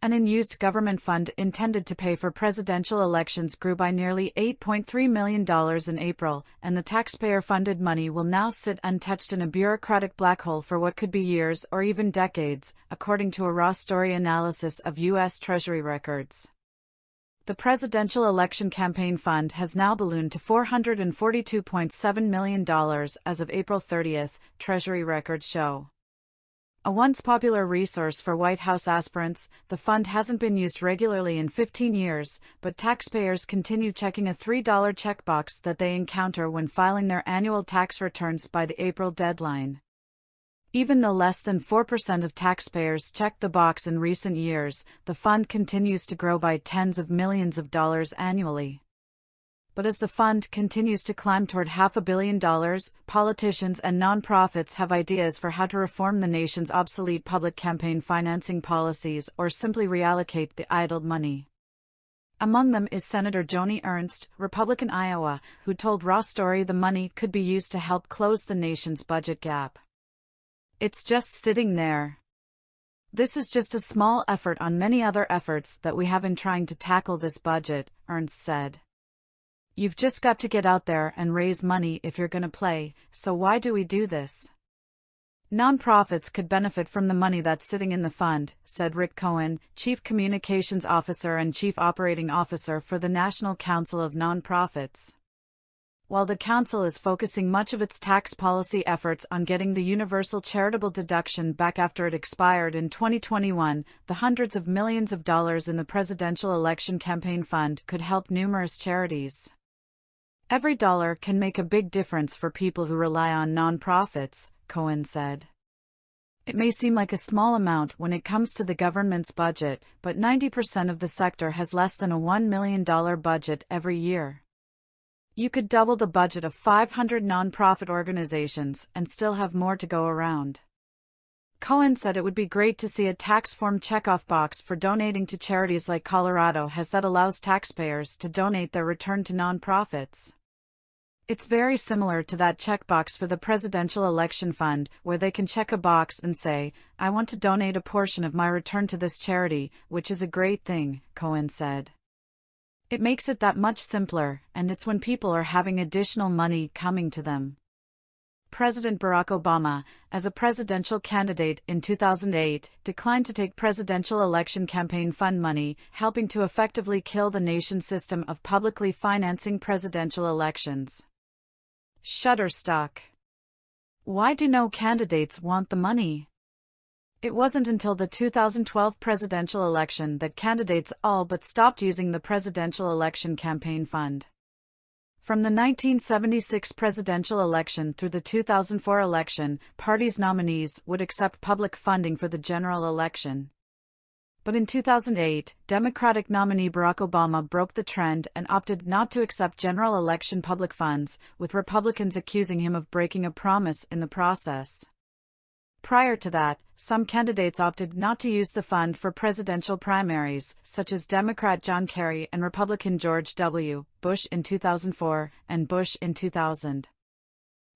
An unused government fund intended to pay for presidential elections grew by nearly $8.3 million in April, and the taxpayer-funded money will now sit untouched in a bureaucratic black hole for what could be years or even decades, according to a raw story analysis of U.S. Treasury records. The Presidential Election Campaign Fund has now ballooned to $442.7 million as of April 30, Treasury records show. A once popular resource for White House aspirants, the fund hasn't been used regularly in 15 years, but taxpayers continue checking a $3 checkbox that they encounter when filing their annual tax returns by the April deadline. Even though less than 4% of taxpayers checked the box in recent years, the fund continues to grow by tens of millions of dollars annually. But as the fund continues to climb toward $500 million, politicians and nonprofits have ideas for how to reform the nation's obsolete public campaign financing policies or simply reallocate the idle money. Among them is Senator Joni Ernst, Republican Iowa, who told Raw Story the money could be used to help close the nation's budget gap. "It's just sitting there. This is just a small effort on many other efforts that we have in trying to tackle this budget," Ernst said. "You've just got to get out there and raise money if you're going to play, so why do we do this? Nonprofits could benefit from the money that's sitting in the fund," said Rick Cohen, Chief Communications Officer and Chief Operating Officer for the National Council of Nonprofits. While the council is focusing much of its tax policy efforts on getting the universal charitable deduction back after it expired in 2021, the hundreds of millions of dollars in the Presidential Election Campaign Fund could help numerous charities. "Every dollar can make a big difference for people who rely on nonprofits," Cohen said. "It may seem like a small amount when it comes to the government's budget, but 90% of the sector has less than a $1 million budget every year. You could double the budget of 500 nonprofit organizations and still have more to go around." Cohen said it would be great to see a tax form checkoff box for donating to charities like Colorado has that allows taxpayers to donate their return to nonprofits. "It's very similar to that checkbox for the Presidential Election Fund, where they can check a box and say, 'I want to donate a portion of my return to this charity,' which is a great thing," Cohen said. "It makes it that much simpler, and it's when people are having additional money coming to them." President Barack Obama, as a presidential candidate in 2008, declined to take presidential election campaign fund money, helping to effectively kill the nation's system of publicly financing presidential elections. Shutterstock. Why do no candidates want the money? It wasn't until the 2012 presidential election that candidates all but stopped using the Presidential Election Campaign Fund. From the 1976 presidential election through the 2004 election, parties' nominees would accept public funding for the general election. But in 2008, Democratic nominee Barack Obama broke the trend and opted not to accept general election public funds, with Republicans accusing him of breaking a promise in the process. Prior to that, some candidates opted not to use the fund for presidential primaries, such as Democrat John Kerry and Republican George W. Bush in 2004 and Bush in 2000.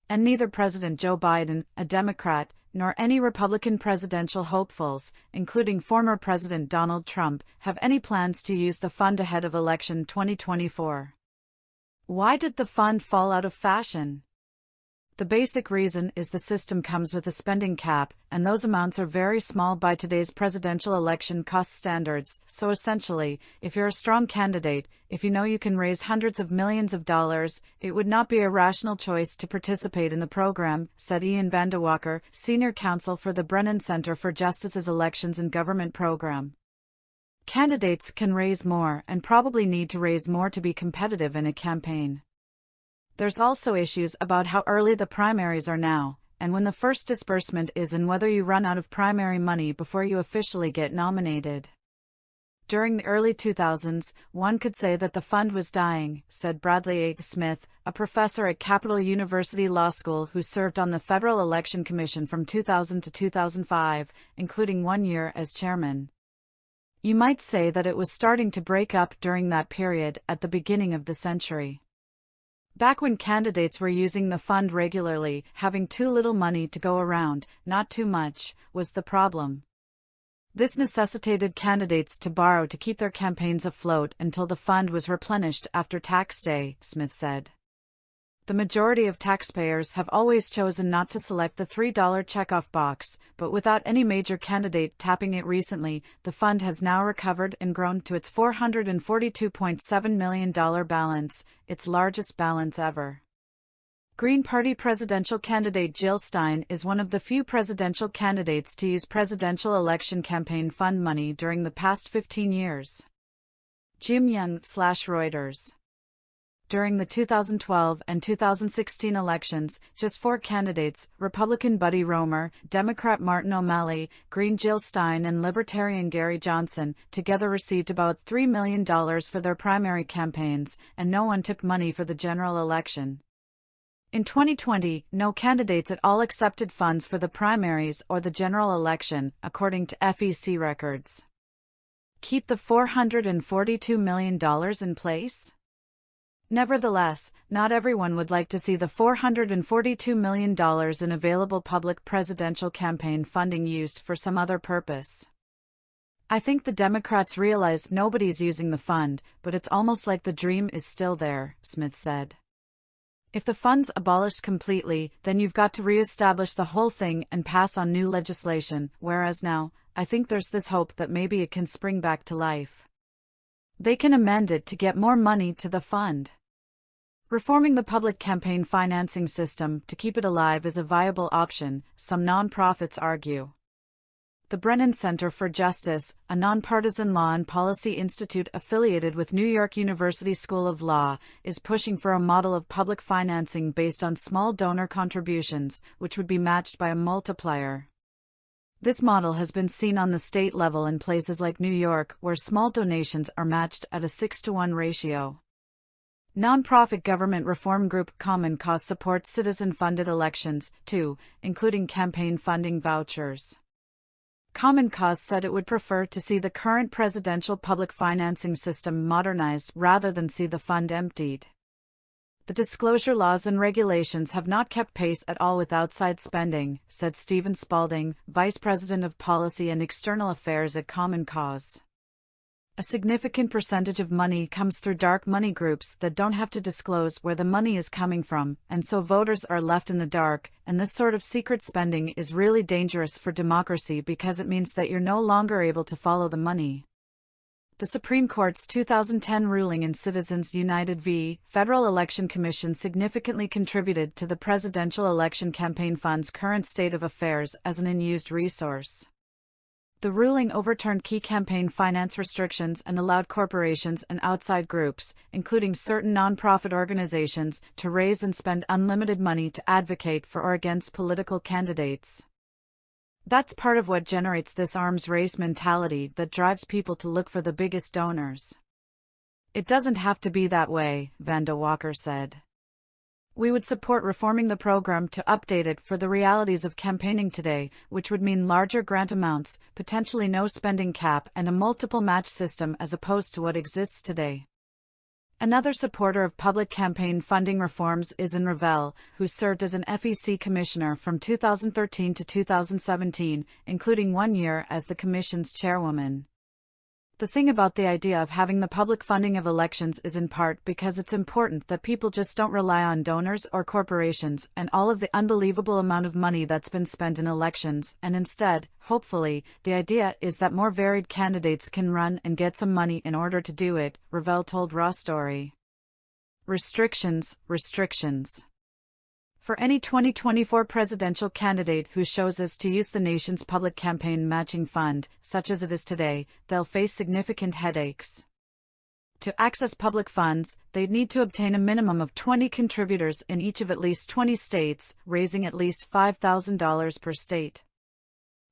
And neither President Joe Biden, a Democrat, nor any Republican presidential hopefuls, including former President Donald Trump, have any plans to use the fund ahead of election 2024. Why did the fund fall out of fashion? The basic reason is the system comes with a spending cap, and those amounts are very small by today's presidential election cost standards, so essentially, if you're a strong candidate, if you know you can raise hundreds of millions of dollars, it would not be a rational choice to participate in the program, said Ian Vandewalker, Senior Counsel for the Brennan Center for Justice's Elections and Government Program. Candidates can raise more and probably need to raise more to be competitive in a campaign. There's also issues about how early the primaries are now, and when the first disbursement is, and whether you run out of primary money before you officially get nominated. During the early 2000s, one could say that the fund was dying, said Bradley A. Smith, a professor at Capital University Law School who served on the Federal Election Commission from 2000 to 2005, including 1 year as chairman. You might say that it was starting to break up during that period at the beginning of the century. Back when candidates were using the fund regularly, having too little money to go around, not too much, was the problem. This necessitated candidates to borrow to keep their campaigns afloat until the fund was replenished after tax day, Smith said. The majority of taxpayers have always chosen not to select the $3 checkoff box, but without any major candidate tapping it recently, the fund has now recovered and grown to its $442.7 million balance, its largest balance ever. Green Party presidential candidate Jill Stein is one of the few presidential candidates to use presidential election campaign fund money during the past 15 years. Jim Young/Reuters. During the 2012 and 2016 elections, just 4 candidates, Republican Buddy Roemer, Democrat Martin O'Malley, Green Jill Stein and Libertarian Gary Johnson, together received about $3 million for their primary campaigns, and no one tipped money for the general election. In 2020, no candidates at all accepted funds for the primaries or the general election, according to FEC records. Keep the $442 million in place? Nevertheless, not everyone would like to see the $442 million in available public presidential campaign funding used for some other purpose. I think the Democrats realize nobody's using the fund, but it's almost like the dream is still there, Smith said. If the fund's abolished completely, then you've got to re-establish the whole thing and pass on new legislation, whereas now, I think there's this hope that maybe it can spring back to life. They can amend it to get more money to the fund. Reforming the public campaign financing system to keep it alive is a viable option, some nonprofits argue. The Brennan Center for Justice, a nonpartisan law and policy institute affiliated with New York University School of Law, is pushing for a model of public financing based on small donor contributions, which would be matched by a multiplier. This model has been seen on the state level in places like New York, where small donations are matched at a 6-to-1 ratio. Nonprofit government reform group Common Cause supports citizen-funded elections, too, including campaign funding vouchers. Common Cause said it would prefer to see the current presidential public financing system modernized rather than see the fund emptied. The disclosure laws and regulations have not kept pace at all with outside spending, said Stephen Spalding, Vice President of Policy and External Affairs at Common Cause. A significant percentage of money comes through dark money groups that don't have to disclose where the money is coming from, and so voters are left in the dark, and this sort of secret spending is really dangerous for democracy because it means that you're no longer able to follow the money. The Supreme Court's 2010 ruling in Citizens United v. Federal Election Commission significantly contributed to the presidential election campaign fund's current state of affairs as an unused resource. The ruling overturned key campaign finance restrictions and allowed corporations and outside groups, including certain nonprofit organizations, to raise and spend unlimited money to advocate for or against political candidates. That's part of what generates this arms race mentality that drives people to look for the biggest donors. It doesn't have to be that way, Vanda Walker said. We would support reforming the program to update it for the realities of campaigning today, which would mean larger grant amounts, potentially no spending cap, and a multiple match system as opposed to what exists today. Another supporter of public campaign funding reforms is Ann Revelle, who served as an FEC commissioner from 2013 to 2017, including 1 year as the commission's chairwoman. The thing about the idea of having the public funding of elections is in part because it's important that people just don't rely on donors or corporations and all of the unbelievable amount of money that's been spent in elections, and instead, hopefully, the idea is that more varied candidates can run and get some money in order to do it, Revelle told Raw Story. Restrictions. For any 2024 presidential candidate who shows us to use the nation's public campaign matching fund, such as it is today, they'll face significant headaches. To access public funds, they'd need to obtain a minimum of 20 contributors in each of at least 20 states, raising at least $5,000 per state.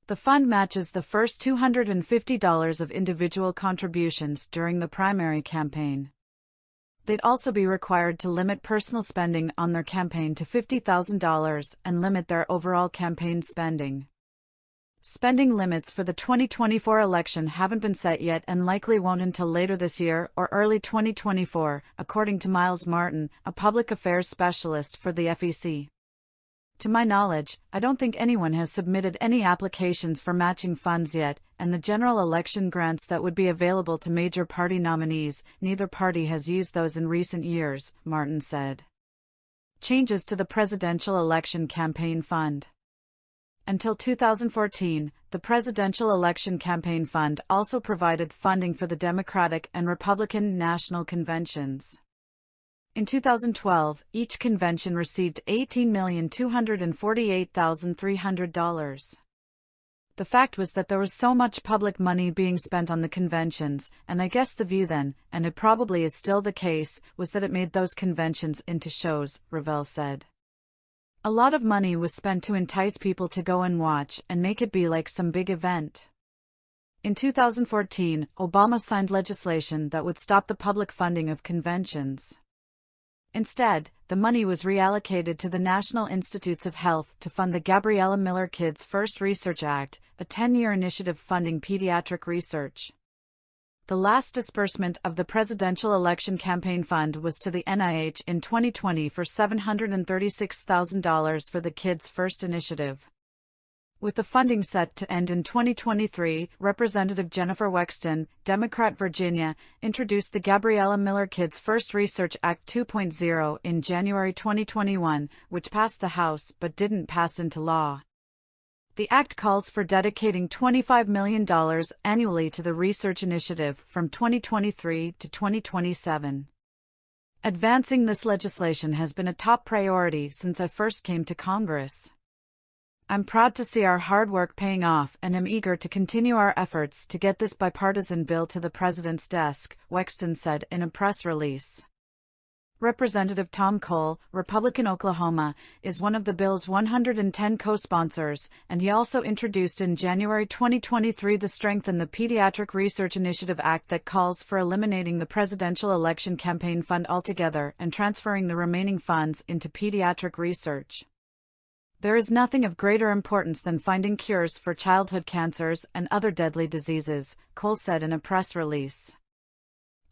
The fund matches the first $250 of individual contributions during the primary campaign. They'd also be required to limit personal spending on their campaign to $50,000 and limit their overall campaign spending. Spending limits for the 2024 election haven't been set yet and likely won't until later this year or early 2024, according to Miles Martin, a public affairs specialist for the FEC. To my knowledge, I don't think anyone has submitted any applications for matching funds yet, and the general election grants that would be available to major party nominees, neither party has used those in recent years, Martin said. Changes to the Presidential Election Campaign Fund. Until 2014, the Presidential Election Campaign Fund also provided funding for the Democratic and Republican national conventions. In 2012, each convention received $18,248,300. The fact was that there was so much public money being spent on the conventions, and I guess the view then, and it probably is still the case, was that it made those conventions into shows, Ravel said. A lot of money was spent to entice people to go and watch and make it be like some big event. In 2014, Obama signed legislation that would stop the public funding of conventions. Instead, the money was reallocated to the National Institutes of Health to fund the Gabriella Miller Kids First Research Act, a 10-year initiative funding pediatric research. The last disbursement of the Presidential Election Campaign Fund was to the NIH in 2020 for $736,000 for the Kids First initiative. With the funding set to end in 2023, Representative Jennifer Wexton, Democrat Virginia, introduced the Gabriella Miller Kids First Research Act 2.0 in January 2021, which passed the House but didn't pass into law. The act calls for dedicating $25 million annually to the research initiative from 2023 to 2027. Advancing this legislation has been a top priority since I first came to Congress. I'm proud to see our hard work paying off and am eager to continue our efforts to get this bipartisan bill to the President's desk, Wexton said in a press release. Representative Tom Cole, Republican Oklahoma, is one of the bill's 110 co-sponsors, and he also introduced in January 2023 the Strengthen the Pediatric Research Initiative Act that calls for eliminating the Presidential Election Campaign Fund altogether and transferring the remaining funds into pediatric research. There is nothing of greater importance than finding cures for childhood cancers and other deadly diseases, Cole said in a press release.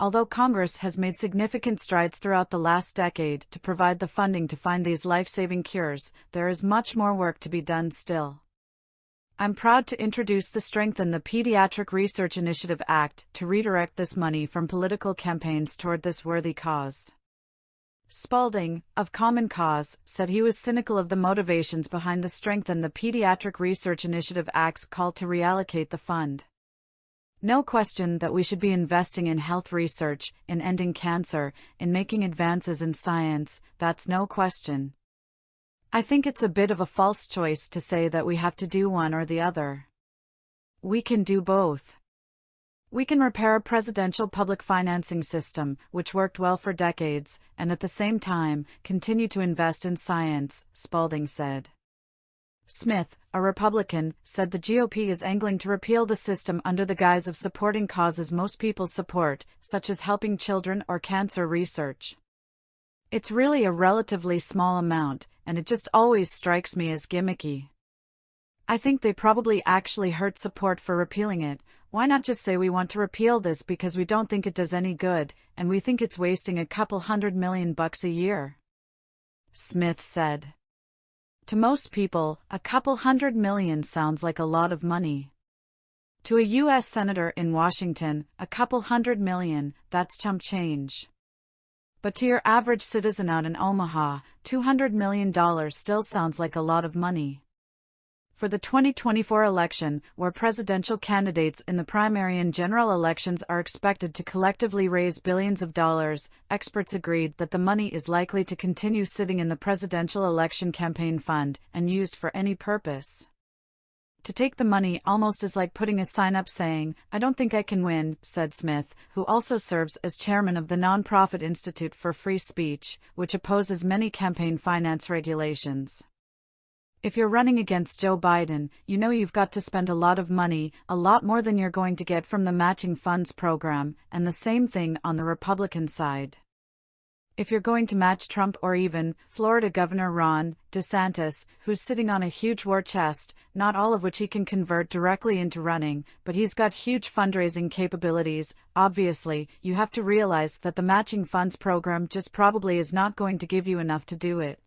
Although Congress has made significant strides throughout the last decade to provide the funding to find these life-saving cures, there is much more work to be done still. I'm proud to introduce the Strengthen the Pediatric Research Initiative Act to redirect this money from political campaigns toward this worthy cause. Spalding, of Common Cause, said he was cynical of the motivations behind the Strengthen the Pediatric Research Initiative Act's call to reallocate the fund. No question that we should be investing in health research, in ending cancer, in making advances in science, that's no question. I think it's a bit of a false choice to say that we have to do one or the other. We can do both. We can repair a presidential public financing system, which worked well for decades, and at the same time, continue to invest in science, Spalding said. Smith, a Republican, said the GOP is angling to repeal the system under the guise of supporting causes most people support, such as helping children or cancer research. It's really a relatively small amount, and it just always strikes me as gimmicky. I think they probably actually hurt support for repealing it. Why not just say we want to repeal this because we don't think it does any good, and we think it's wasting a couple $100 million a year? Smith said. To most people, a couple $100 million sounds like a lot of money. To a U.S. Senator in Washington, a couple $100 million, that's chump change. But to your average citizen out in Omaha, $200 million still sounds like a lot of money. For the 2024 election, where presidential candidates in the primary and general elections are expected to collectively raise billions of dollars, experts agreed that the money is likely to continue sitting in the Presidential Election Campaign Fund and used for any purpose. To take the money almost is like putting a sign up saying, "I don't think I can win," said Smith, who also serves as chairman of the nonprofit Institute for Free Speech, which opposes many campaign finance regulations. If you're running against Joe Biden, you know you've got to spend a lot of money, a lot more than you're going to get from the matching funds program, and the same thing on the Republican side. If you're going to match Trump or even Florida Governor Ron DeSantis, who's sitting on a huge war chest, not all of which he can convert directly into running, but he's got huge fundraising capabilities, obviously, you have to realize that the matching funds program just probably is not going to give you enough to do it.